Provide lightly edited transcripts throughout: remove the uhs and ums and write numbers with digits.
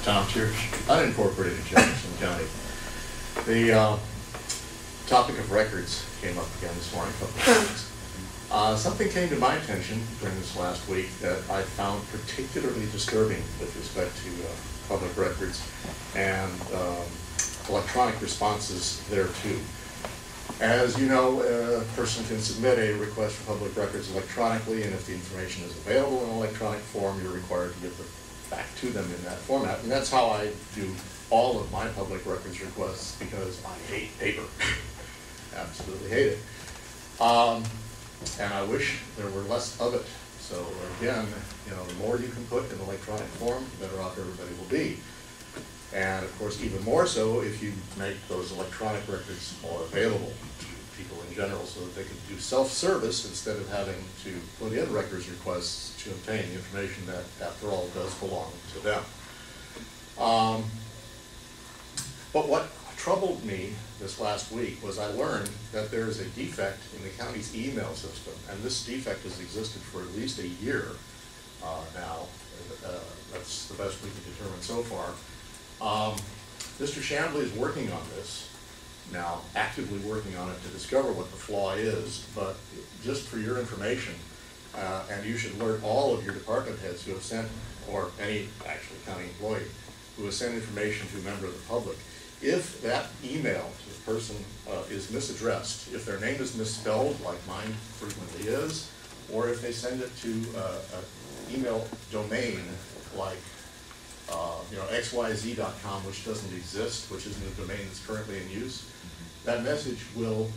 Tom Thiersch, unincorporated Jefferson County. The topic of records came up again this morning a couple of times. Something came to my attention during this last week that I found particularly disturbing with respect to public records and electronic responses thereto. As you know, a person can submit a request for public records electronically, and if the information is available in electronic form, you're required to give it back to them in that format. And that's how I do all of my public records requests, because I hate paper. Absolutely hate it. And I wish there were less of it. So again, you know, the more you can put in electronic form, the better off everybody will be. And of course, even more so if you make those electronic records more available to people in general, so that they can do self-service instead of having to put in records requests to obtain information that, after all, does belong to them. But what troubled me this last week was I learned that there is a defect in the county's email system, and this defect has existed for at least a year now. That's the best we can determine so far. Mr. Chambly is working on this now, actively working on it to discover what the flaw is, but just for your information, and you should alert all of your department heads who have sent, or any actually county employee who has sent information to a member of the public, if that email to the person is misaddressed, if their name is misspelled like mine frequently is, or if they send it to an email domain like xyz.com, which doesn't exist, which isn't a domain that's currently in use, that message will,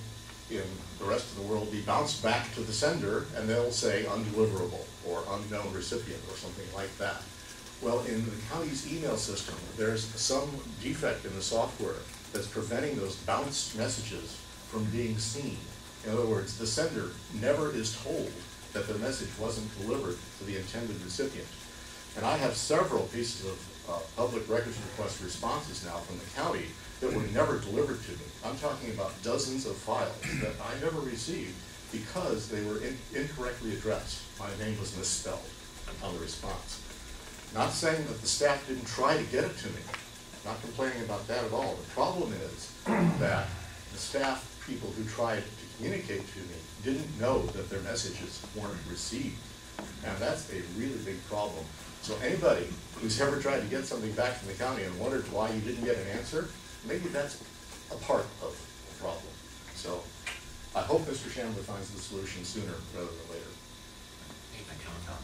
in the rest of the world, be bounced back to the sender, and they'll say undeliverable or unknown recipient or something like that. Well, in the county's email system, there's some defect in the software that's preventing those bounced messages from being seen. In other words, the sender never is told that the message wasn't delivered to the intended recipient. And I have several pieces of public records request responses now from the county that were never delivered to me. I'm talking about dozens of files that I never received because they were incorrectly addressed. My name was misspelled on the response. Not saying that the staff didn't try to get it to me. Not complaining about that at all. The problem is that the staff people who tried to communicate to me didn't know that their messages weren't received. And that's a really big problem. So anybody who's ever tried to get something back from the county and wondered why you didn't get an answer, maybe that's a part of the problem. So I hope Mr. Chambly finds the solution sooner rather than later. Thank you, Tom.